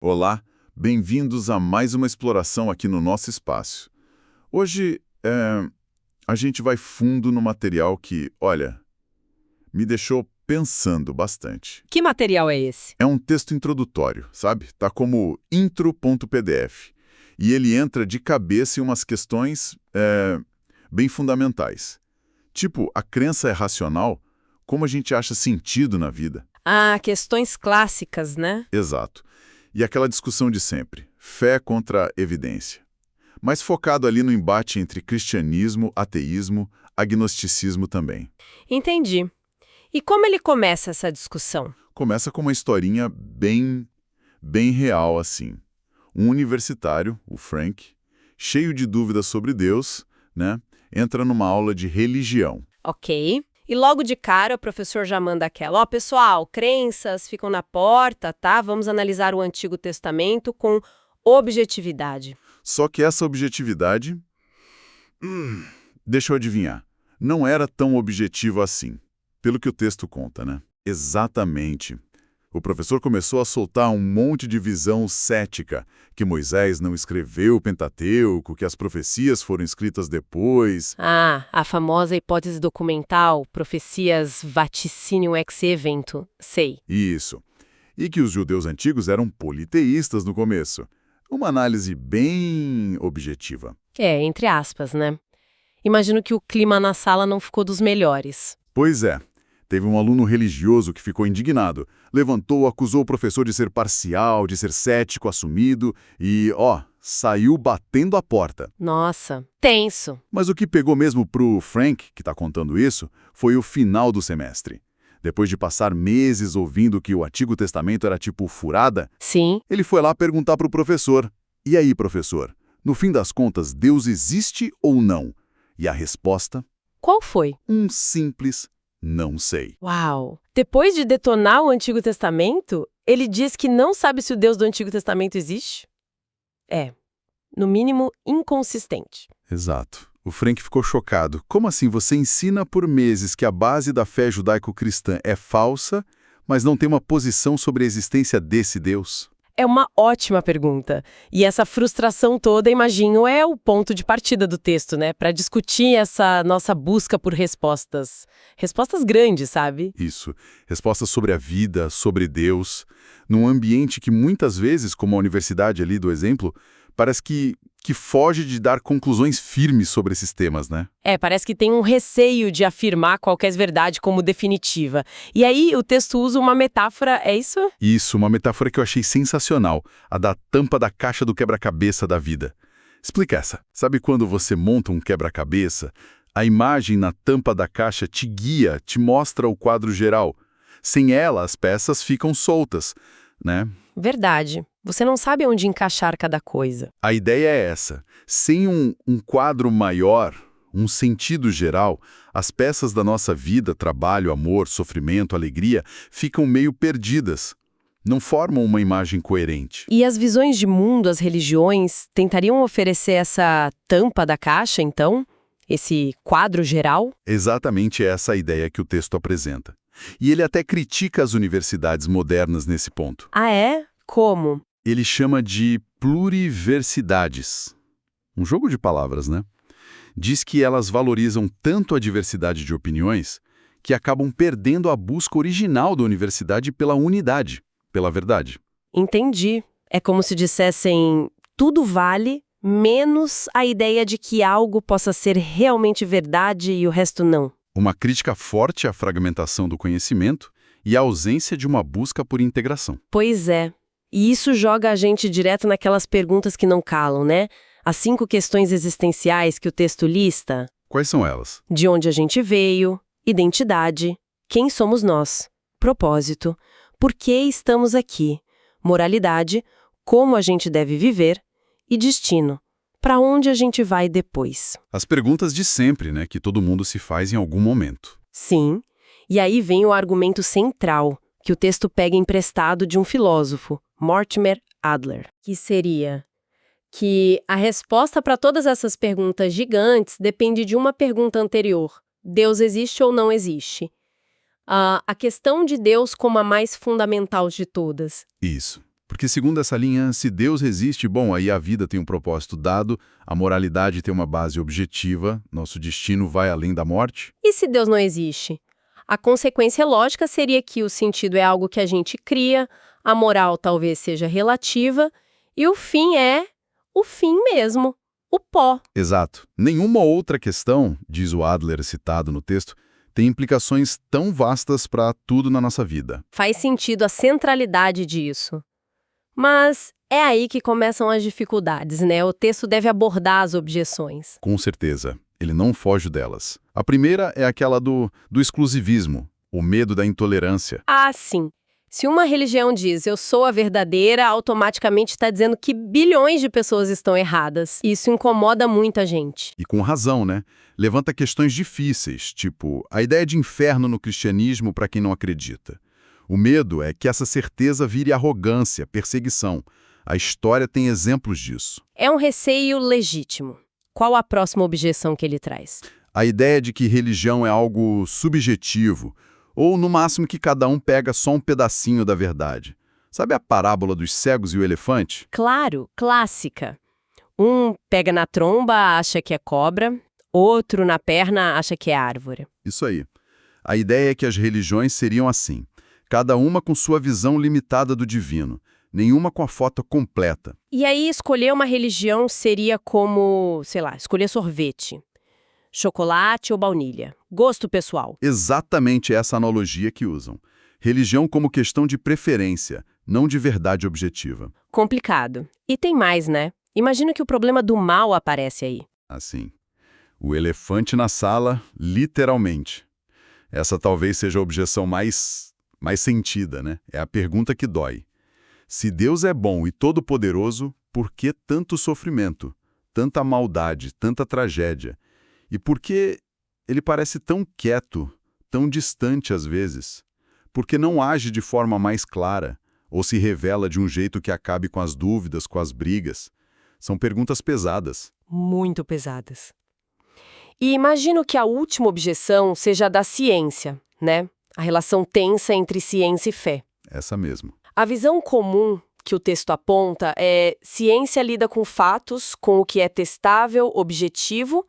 Olá, bem-vindos a mais uma exploração aqui no nosso espaço. Hoje, a gente vai fundo no material que, olha, me deixou pensando bastante. Que material é esse? É um texto introdutório, sabe? Tá como intro.pdf. E ele entra de cabeça em umas questões bem fundamentais. Tipo, a crença é racional? Como a gente acha sentido na vida? Ah, questões clássicas, né? Exato. E aquela discussão de sempre, fé contra evidência. Mas focado ali no embate entre cristianismo, ateísmo, agnosticismo também. Entendi. E como ele começa essa discussão? Começa com uma historinha bem real assim. Um universitário, o Frank, cheio de dúvidas sobre Deus, né, entra numa aula de religião. Ok. E logo de cara o professor já manda aquela, pessoal, crenças ficam na porta, tá? Vamos analisar o Antigo Testamento com objetividade. Só que essa objetividade, deixa eu adivinhar, não era tão objetiva assim. Pelo que o texto conta, né? Exatamente. O professor começou a soltar um monte de visão cética, que Moisés não escreveu o Pentateuco, que as profecias foram escritas depois. Ah, a famosa hipótese documental, profecias vaticinium ex evento, sei. Isso. E que os judeus antigos eram politeístas no começo. Uma análise bem objetiva. É, entre aspas, né? Imagino que o clima na sala não ficou dos melhores. Pois é. Teve um aluno religioso que ficou indignado. Levantou, acusou o professor de ser parcial, de ser cético assumido e, saiu batendo a porta. Nossa, tenso. Mas o que pegou mesmo pro Frank, que está contando isso, foi o final do semestre. Depois de passar meses ouvindo que o Antigo Testamento era tipo furada, Sim. ele foi lá perguntar pro professor: "E aí, professor, no fim das contas, Deus existe ou não?" E a resposta? Qual foi? Um simples não sei. Uau! Depois de detonar o Antigo Testamento, ele diz que não sabe se o Deus do Antigo Testamento existe? É, no mínimo, inconsistente. Exato. O Frank ficou chocado. Como assim você ensina por meses que a base da fé judaico-cristã é falsa, mas não tem uma posição sobre a existência desse Deus? É uma ótima pergunta. E essa frustração toda, imagino, é o ponto de partida do texto, né? Para discutir essa nossa busca por respostas. Respostas grandes, sabe? Isso. Respostas sobre a vida, sobre Deus, num ambiente que muitas vezes, como a universidade ali do exemplo, parece que foge de dar conclusões firmes sobre esses temas, né? É, parece que tem um receio de afirmar qualquer verdade como definitiva. E aí o texto usa uma metáfora, é isso? Isso, uma metáfora que eu achei sensacional, a da tampa da caixa do quebra-cabeça da vida. Explica essa. Sabe quando você monta um quebra-cabeça, a imagem na tampa da caixa te guia, te mostra o quadro geral. Sem ela, as peças ficam soltas, né? Verdade. Você não sabe onde encaixar cada coisa. A ideia é essa. Sem um quadro maior, um sentido geral, as peças da nossa vida, trabalho, amor, sofrimento, alegria, ficam meio perdidas. Não formam uma imagem coerente. E as visões de mundo, as religiões, tentariam oferecer essa tampa da caixa, então? Esse quadro geral? Exatamente essa a ideia que o texto apresenta. E ele até critica as universidades modernas nesse ponto. Ah, é? Como? Ele chama de pluriversidades. Um jogo de palavras, né? Diz que elas valorizam tanto a diversidade de opiniões que acabam perdendo a busca original da universidade pela unidade, pela verdade. Entendi. É como se dissessem, tudo vale, menos a ideia de que algo possa ser realmente verdade e o resto não. Uma crítica forte à fragmentação do conhecimento e à ausência de uma busca por integração. Pois é. E isso joga a gente direto naquelas perguntas que não calam, né? As 5 questões existenciais que o texto lista. Quais são elas? De onde a gente veio, identidade, quem somos nós, propósito, por que estamos aqui, moralidade, como a gente deve viver e destino, para onde a gente vai depois. As perguntas de sempre, né, que todo mundo se faz em algum momento. Sim, e aí vem o argumento central, que o texto pega emprestado de um filósofo, Mortimer Adler, que seria que a resposta para todas essas perguntas gigantes depende de uma pergunta anterior: Deus existe ou não existe? A questão de Deus como a mais fundamental de todas. Isso. Porque, segundo essa linha, se Deus existe, bom, aí a vida tem um propósito dado, a moralidade tem uma base objetiva, nosso destino vai além da morte. E se Deus não existe? A consequência lógica seria que o sentido é algo que a gente cria, a moral talvez seja relativa, e o fim é o fim mesmo, o pó. Exato. Nenhuma outra questão, diz o Adler citado no texto, tem implicações tão vastas para tudo na nossa vida. Faz sentido a centralidade disso. Mas é aí que começam as dificuldades, né? O texto deve abordar as objeções. Com certeza. Ele não foge delas. A primeira é aquela do exclusivismo, o medo da intolerância. Ah, sim. Se uma religião diz eu sou a verdadeira, automaticamente está dizendo que bilhões de pessoas estão erradas. Isso incomoda muito a gente. E com razão, né? Levanta questões difíceis, tipo a ideia de inferno no cristianismo para quem não acredita. O medo é que essa certeza vire arrogância, perseguição. A história tem exemplos disso. É um receio legítimo. Qual a próxima objeção que ele traz? A ideia de que religião é algo subjetivo, ou no máximo que cada um pega só um pedacinho da verdade. Sabe a parábola dos cegos e o elefante? Claro, clássica. Um pega na tromba, acha que é cobra, outro na perna, acha que é árvore. Isso aí. A ideia é que as religiões seriam assim, cada uma com sua visão limitada do divino, nenhuma com a foto completa. E aí escolher uma religião seria como, sei lá, escolher sorvete. Chocolate ou baunilha. Gosto pessoal. Exatamente essa analogia que usam. Religião como questão de preferência, não de verdade objetiva. Complicado. E tem mais, né? Imagina que o problema do mal aparece aí. Assim, o elefante na sala, literalmente. Essa talvez seja a objeção mais sentida, né? É a pergunta que dói. Se Deus é bom e todo-poderoso, por que tanto sofrimento, tanta maldade, tanta tragédia? E por que ele parece tão quieto, tão distante às vezes? Por que não age de forma mais clara, ou se revela de um jeito que acabe com as dúvidas, com as brigas? São perguntas pesadas. Muito pesadas. E imagino que a última objeção seja a da ciência, né? A relação tensa entre ciência e fé. Essa mesmo. A visão comum que o texto aponta é ciência lida com fatos, com o que é testável, objetivo,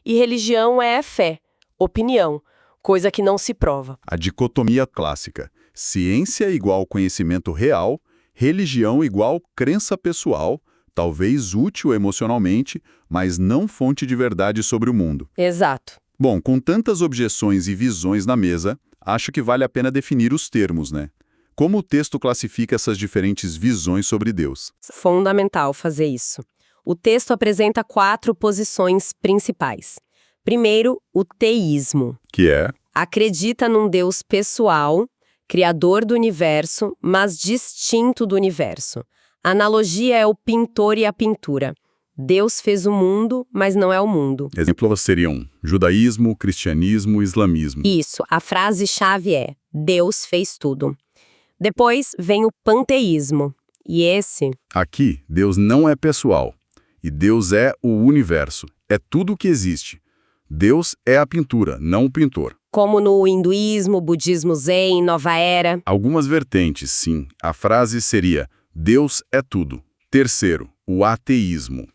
e religião é fé, opinião, coisa que não se prova. A dicotomia clássica. Ciência igual conhecimento real, religião igual crença pessoal, talvez útil emocionalmente, mas não fonte de verdade sobre o mundo. Exato. Bom, com tantas objeções e visões na mesa, acho que vale a pena definir os termos, né? Como o texto classifica essas diferentes visões sobre Deus? Fundamental fazer isso. O texto apresenta 4 posições principais. Primeiro, o teísmo. Que é? Acredita num Deus pessoal, criador do universo, mas distinto do universo. A analogia é o pintor e a pintura. Deus fez o mundo, mas não é o mundo. Exemplos seriam judaísmo, cristianismo, islamismo. Isso, a frase-chave é Deus fez tudo. Depois vem o panteísmo. E esse... Aqui, Deus não é pessoal. E Deus é o universo. É tudo o que existe. Deus é a pintura, não o pintor. Como no hinduísmo, budismo zen, nova era. Algumas vertentes, sim. A frase seria Deus é tudo. Terceiro, o ateísmo.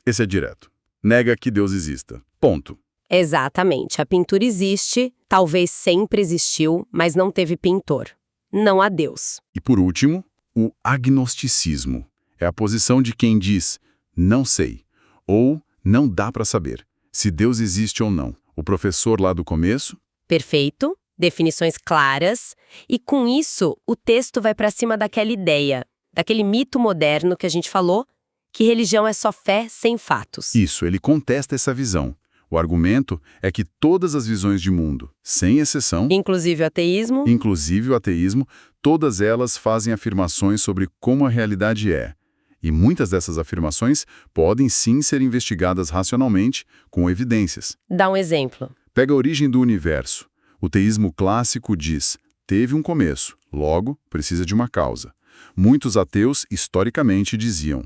Esse é direto. Nega que Deus exista. Ponto. Exatamente. A pintura existe, talvez sempre existiu, mas não teve pintor. Não há Deus. E por último, o agnosticismo. É a posição de quem diz não sei, ou não dá para saber, se Deus existe ou não. O professor lá do começo? Perfeito. Definições claras. E com isso, o texto vai para cima daquela ideia, daquele mito moderno que a gente falou, que religião é só fé sem fatos. Isso, ele contesta essa visão. O argumento é que todas as visões de mundo, sem exceção, inclusive o ateísmo, todas elas fazem afirmações sobre como a realidade é. E muitas dessas afirmações podem sim ser investigadas racionalmente, com evidências. Dá um exemplo. Pega a origem do universo. O teísmo clássico diz, teve um começo, logo precisa de uma causa. Muitos ateus, historicamente, diziam,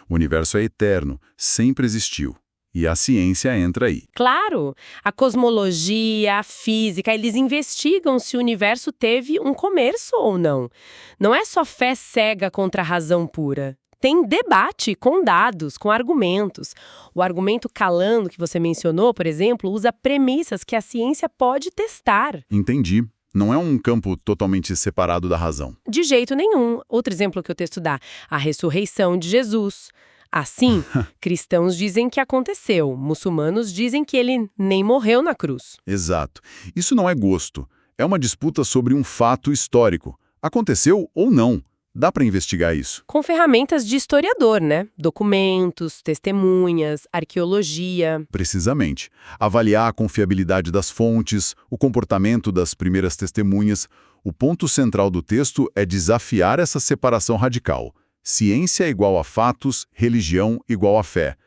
o universo é eterno, sempre existiu. E a ciência entra aí. Claro, a cosmologia, a física, eles investigam se o universo teve um começo ou não. Não é só fé cega contra a razão pura. Tem debate com dados, com argumentos. O argumento calando que você mencionou, por exemplo, usa premissas que a ciência pode testar. Entendi. Não é um campo totalmente separado da razão. De jeito nenhum. Outro exemplo que o texto dá, a ressurreição de Jesus. Assim, cristãos dizem que aconteceu, muçulmanos dizem que ele nem morreu na cruz. Exato. Isso não é gosto. É uma disputa sobre um fato histórico. Aconteceu ou não? Dá para investigar isso. Com ferramentas de historiador, né? Documentos, testemunhas, arqueologia. Precisamente. Avaliar a confiabilidade das fontes, o comportamento das primeiras testemunhas. O ponto central do texto é desafiar essa separação radical. Ciência igual a fatos, religião igual a fé.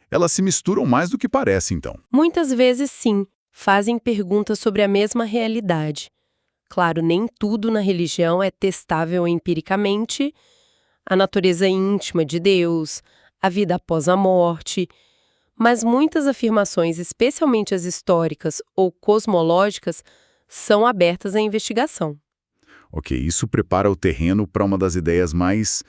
Elas se misturam mais do que parece, então. Muitas vezes, sim, fazem perguntas sobre a mesma realidade. Claro, nem tudo na religião é testável empiricamente. A natureza íntima de Deus, a vida após a morte. Mas muitas afirmações, especialmente as históricas ou cosmológicas, são abertas à investigação. Ok, isso prepara o terreno para uma das ideias mais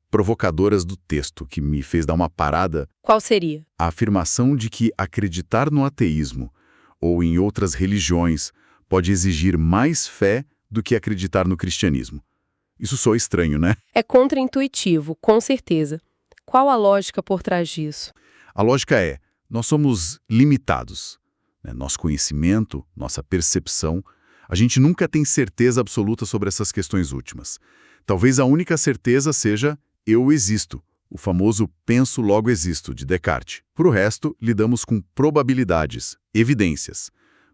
provocadoras do texto, que me fez dar uma parada. Qual seria? A afirmação de que acreditar no ateísmo ou em outras religiões pode exigir mais fé do que acreditar no cristianismo. Isso soa estranho, né? É contraintuitivo, com certeza. Qual a lógica por trás disso? A lógica é, nós somos limitados. Né? Nosso conhecimento, nossa percepção, a gente nunca tem certeza absoluta sobre essas questões últimas. Talvez a única certeza seja eu existo, o famoso penso logo existo, de Descartes. Para o resto, lidamos com probabilidades, evidências,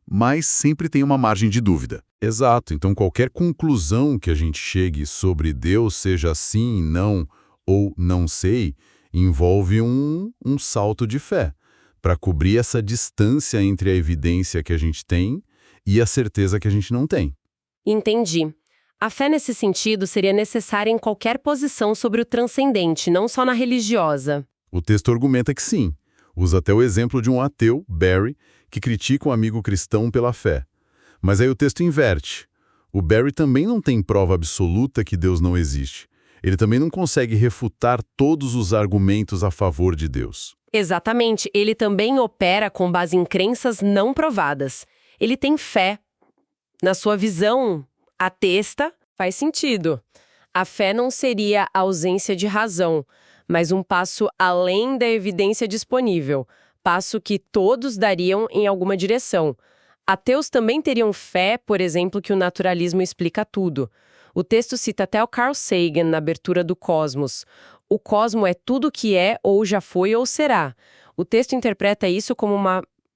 mas sempre tem uma margem de dúvida. Exato, então qualquer conclusão que a gente chegue sobre Deus, seja sim, não ou não sei, envolve um salto de fé, para cobrir essa distância entre a evidência que a gente tem e a certeza que a gente não tem. Entendi. A fé nesse sentido seria necessária em qualquer posição sobre o transcendente, não só na religiosa. O texto argumenta que sim. Usa até o exemplo de um ateu, Barry, que critica um amigo cristão pela fé. Mas aí o texto inverte. O Barry também não tem prova absoluta que Deus não existe. Ele também não consegue refutar todos os argumentos a favor de Deus. Exatamente. Ele também opera com base em crenças não provadas. Ele tem fé. Na sua visão ateísta, faz sentido. A fé não seria a ausência de razão, mas um passo além da evidência disponível, passo que todos dariam em alguma direção. Ateus também teriam fé, por exemplo, que o naturalismo explica tudo. O texto cita até o Carl Sagan na abertura do Cosmos. O cosmo é tudo que é, ou já foi, ou será. O texto interpreta isso como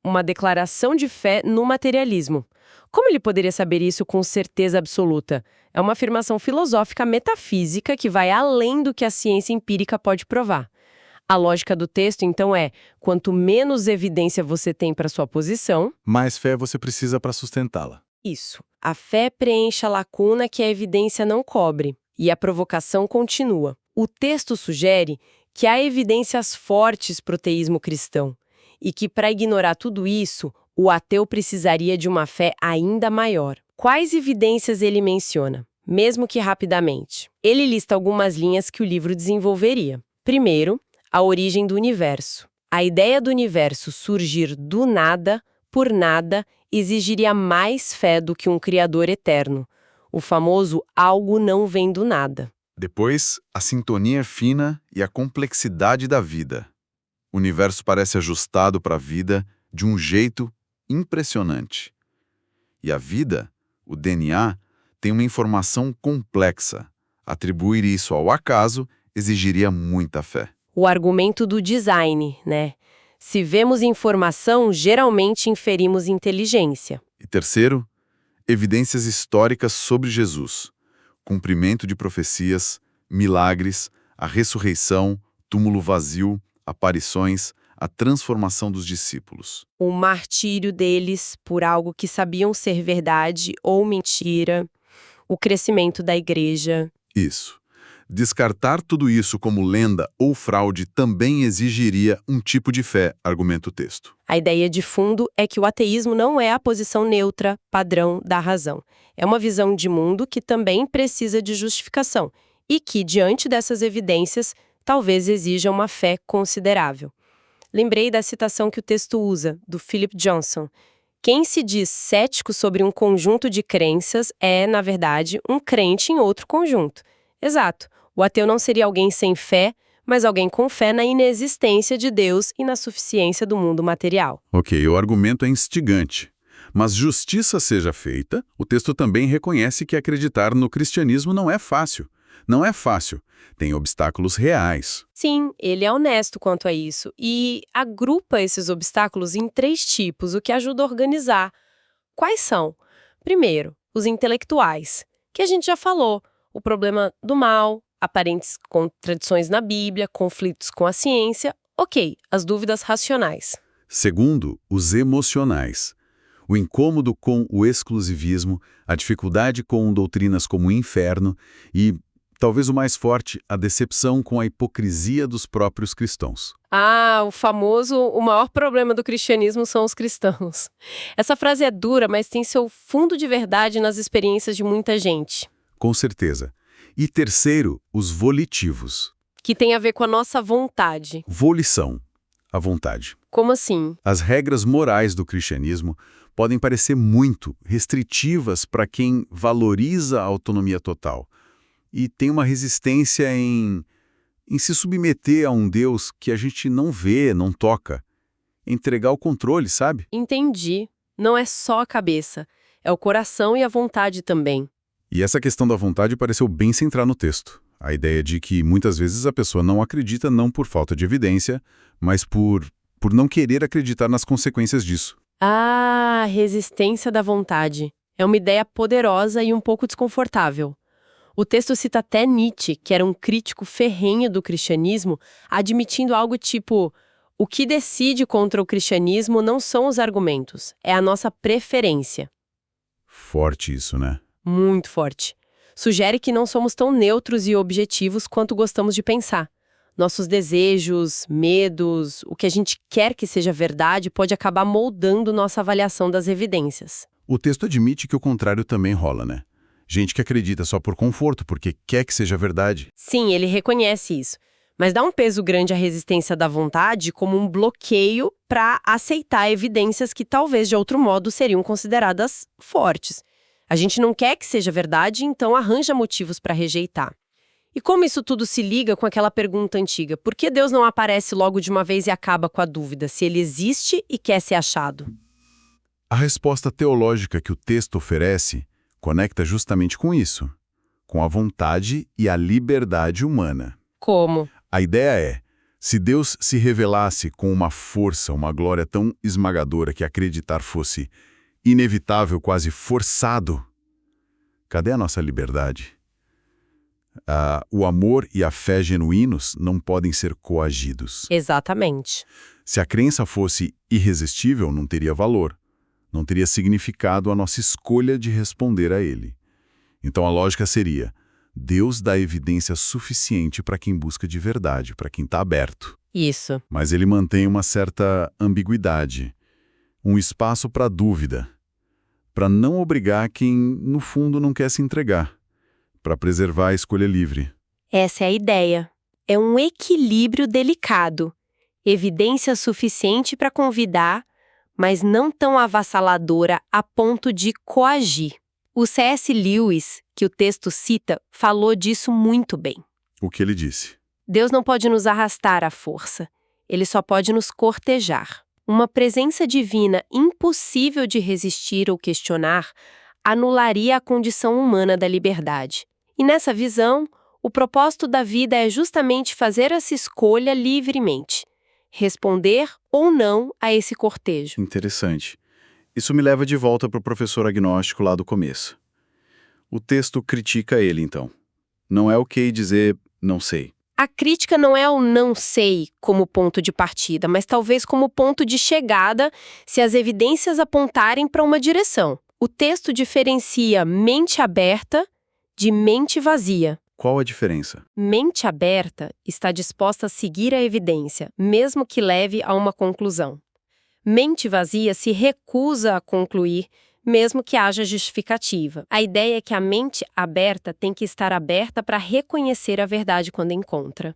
uma declaração de fé no materialismo. Como ele poderia saber isso com certeza absoluta? É uma afirmação filosófica metafísica que vai além do que a ciência empírica pode provar. A lógica do texto, então, é: quanto menos evidência você tem para sua posição, mais fé você precisa para sustentá-la. Isso. A fé preenche a lacuna que a evidência não cobre. E a provocação continua. O texto sugere que há evidências fortes para o teísmo cristão e que, para ignorar tudo isso, o ateu precisaria de uma fé ainda maior. Quais evidências ele menciona? Mesmo que rapidamente. Ele lista algumas linhas que o livro desenvolveria. Primeiro, a origem do universo. A ideia do universo surgir do nada, por nada, exigiria mais fé do que um criador eterno. O famoso algo não vem do nada. Depois, a sintonia fina e a complexidade da vida. O universo parece ajustado para a vida de um jeito impressionante. E a vida, o DNA, tem uma informação complexa. Atribuir isso ao acaso exigiria muita fé. O argumento do design, né? Se vemos informação, geralmente inferimos inteligência. E terceiro, evidências históricas sobre Jesus. Cumprimento de profecias, milagres, a ressurreição, túmulo vazio, aparições, a transformação dos discípulos. O martírio deles por algo que sabiam ser verdade ou mentira, o crescimento da igreja. Isso. Descartar tudo isso como lenda ou fraude também exigiria um tipo de fé, argumenta o texto. A ideia de fundo é que o ateísmo não é a posição neutra, padrão da razão. É uma visão de mundo que também precisa de justificação e que, diante dessas evidências, talvez exija uma fé considerável. Lembrei da citação que o texto usa, do Philip Johnson. Quem se diz cético sobre um conjunto de crenças é, na verdade, um crente em outro conjunto. Exato. O ateu não seria alguém sem fé, mas alguém com fé na inexistência de Deus e na suficiência do mundo material. Ok, o argumento é instigante. Mas justiça seja feita, o texto também reconhece que acreditar no cristianismo não é fácil. Não é fácil. Tem obstáculos reais. Sim, ele é honesto quanto a isso e agrupa esses obstáculos em 3 tipos, o que ajuda a organizar. Quais são? Primeiro, os intelectuais, que a gente já falou. O problema do mal, aparentes contradições na Bíblia, conflitos com a ciência, ok, as dúvidas racionais. Segundo, os emocionais. O incômodo com o exclusivismo, a dificuldade com doutrinas como o inferno e, talvez o mais forte, a decepção com a hipocrisia dos próprios cristãos. Ah, o maior problema do cristianismo são os cristãos. Essa frase é dura, mas tem seu fundo de verdade nas experiências de muita gente. Com certeza. E terceiro, os volitivos. Que tem a ver com a nossa vontade. Volição, a vontade. Como assim? As regras morais do cristianismo podem parecer muito restritivas para quem valoriza a autonomia total e tem uma resistência em se submeter a um Deus que a gente não vê, não toca. Entregar o controle, sabe? Entendi. Não é só a cabeça, é o coração e a vontade também. E essa questão da vontade pareceu bem centrar no texto. A ideia de que muitas vezes a pessoa não acredita não por falta de evidência, mas por não querer acreditar nas consequências disso. Ah, resistência da vontade. É uma ideia poderosa e um pouco desconfortável. O texto cita até Nietzsche, que era um crítico ferrenho do cristianismo, admitindo algo tipo: o que decide contra o cristianismo não são os argumentos, é a nossa preferência. Forte isso, né? Muito forte. Sugere que não somos tão neutros e objetivos quanto gostamos de pensar. Nossos desejos, medos, o que a gente quer que seja verdade pode acabar moldando nossa avaliação das evidências. O texto admite que o contrário também rola, né? Gente que acredita só por conforto, porque quer que seja verdade. Sim, ele reconhece isso. Mas dá um peso grande à resistência da vontade como um bloqueio para aceitar evidências que talvez de outro modo seriam consideradas fortes. A gente não quer que seja verdade, então arranja motivos para rejeitar. E como isso tudo se liga com aquela pergunta antiga, por que Deus não aparece logo de uma vez e acaba com a dúvida, se ele existe e quer ser achado? A resposta teológica que o texto oferece conecta justamente com isso, com a vontade e a liberdade humana. Como? A ideia é, se Deus se revelasse com uma força, uma glória tão esmagadora que acreditar fosse inevitável, quase forçado, cadê a nossa liberdade? O amor e a fé genuínos não podem ser coagidos. Exatamente. Se a crença fosse irresistível, não teria valor. Não teria significado a nossa escolha de responder a ele. Então a lógica seria, Deus dá evidência suficiente para quem busca de verdade, para quem está aberto. Isso. Mas ele mantém uma certa ambiguidade, um espaço para dúvida, para não obrigar quem, no fundo, não quer se entregar, para preservar a escolha livre. Essa é a ideia. É um equilíbrio delicado. Evidência suficiente para convidar, mas não tão avassaladora a ponto de coagir. O C.S. Lewis, que o texto cita, falou disso muito bem. O que ele disse? Deus não pode nos arrastar à força. Ele só pode nos cortejar. Uma presença divina impossível de resistir ou questionar anularia a condição humana da liberdade. E nessa visão, o propósito da vida é justamente fazer essa escolha livremente. Responder ou não a esse cortejo. Interessante. Isso me leva de volta para o professor agnóstico lá do começo. O texto critica ele, então. Não é ok dizer não sei. A crítica não é o não sei como ponto de partida, mas talvez como ponto de chegada se as evidências apontarem para uma direção. O texto diferencia mente aberta de mente vazia. Qual a diferença? Mente aberta está disposta a seguir a evidência, mesmo que leve a uma conclusão. Mente vazia se recusa a concluir, mesmo que haja justificativa. A ideia é que a mente aberta tem que estar aberta para reconhecer a verdade quando encontra.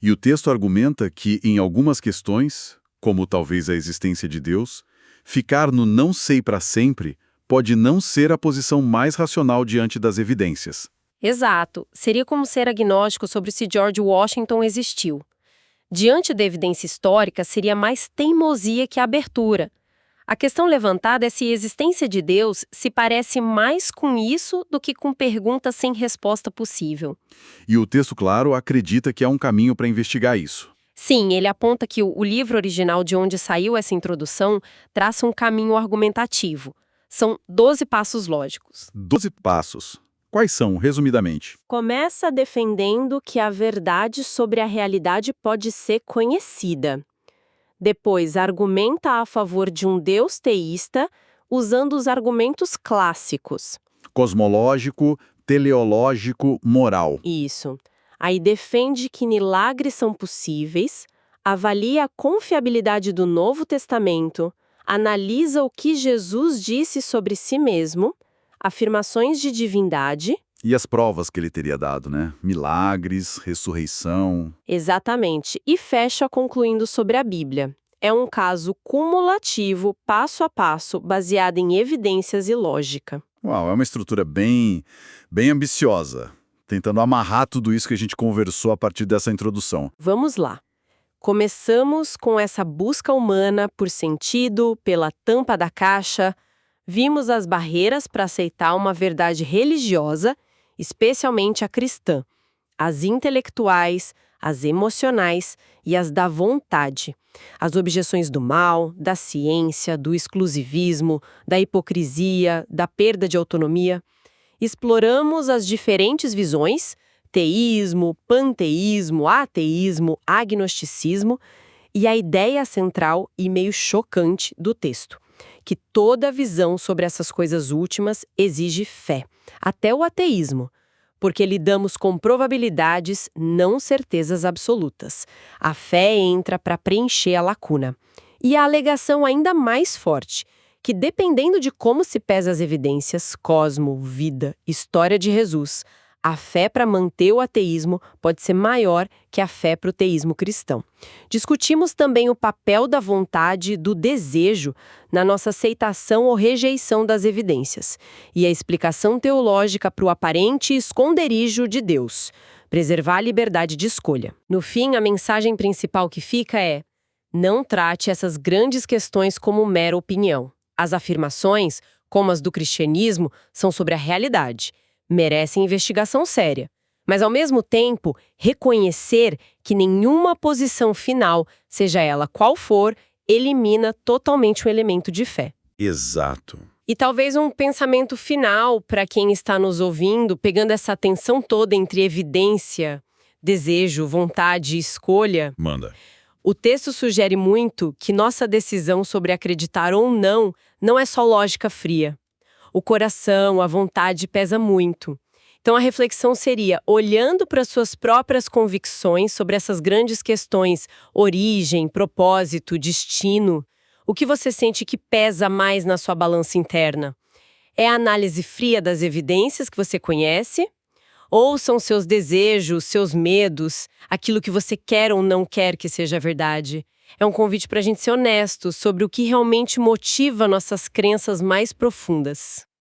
E o texto argumenta que, em algumas questões, como talvez a existência de Deus, ficar no não sei para sempre pode não ser a posição mais racional diante das evidências. Exato. Seria como ser agnóstico sobre se George Washington existiu. Diante da evidência histórica, seria mais teimosia que abertura. A questão levantada é se a existência de Deus se parece mais com isso do que com perguntas sem resposta possível. E o texto, claro, acredita que há um caminho para investigar isso. Sim, ele aponta que o livro original de onde saiu essa introdução traça um caminho argumentativo. São 12 passos lógicos. 12 passos. Quais são, resumidamente? Começa defendendo que a verdade sobre a realidade pode ser conhecida. Depois, argumenta a favor de um Deus teísta, usando os argumentos clássicos. Cosmológico, teleológico, moral. Isso. Aí defende que milagres são possíveis, avalia a confiabilidade do Novo Testamento, analisa o que Jesus disse sobre si mesmo, afirmações de divindade. E as provas que ele teria dado, né? Milagres, ressurreição. Exatamente. E fecha concluindo sobre a Bíblia. É um caso cumulativo, passo a passo, baseado em evidências e lógica. Uau, é uma estrutura bem ambiciosa, tentando amarrar tudo isso que a gente conversou a partir dessa introdução. Vamos lá. Começamos com essa busca humana por sentido, pela tampa da caixa. Vimos as barreiras para aceitar uma verdade religiosa, especialmente a cristã, as intelectuais, as emocionais e as da vontade, as objeções do mal, da ciência, do exclusivismo, da hipocrisia, da perda de autonomia. Exploramos as diferentes visões, teísmo, panteísmo, ateísmo, agnosticismo e a ideia central e meio chocante do texto, que toda visão sobre essas coisas últimas exige fé, até o ateísmo, porque lidamos com probabilidades, não certezas absolutas. A fé entra para preencher a lacuna. E a alegação ainda mais forte, que dependendo de como se pesa as evidências, cosmo, vida, história de Jesus, a fé para manter o ateísmo pode ser maior que a fé para o teísmo cristão. Discutimos também o papel da vontade e do desejo na nossa aceitação ou rejeição das evidências e a explicação teológica para o aparente esconderijo de Deus, preservar a liberdade de escolha. No fim, a mensagem principal que fica é: não trate essas grandes questões como mera opinião. As afirmações, como as do cristianismo, são sobre a realidade. Merecem investigação séria. Mas, ao mesmo tempo, reconhecer que nenhuma posição final, seja ela qual for, elimina totalmente o elemento de fé. Exato. E talvez um pensamento final para quem está nos ouvindo, pegando essa tensão toda entre evidência, desejo, vontade e escolha. Manda. O texto sugere muito que nossa decisão sobre acreditar ou não é só lógica fria. O coração, a vontade pesa muito. Então a reflexão seria, olhando para suas próprias convicções sobre essas grandes questões, origem, propósito, destino, o que você sente que pesa mais na sua balança interna? É a análise fria das evidências que você conhece? Ou são seus desejos, seus medos, aquilo que você quer ou não quer que seja verdade? É um convite para a gente ser honesto sobre o que realmente motiva nossas crenças mais profundas.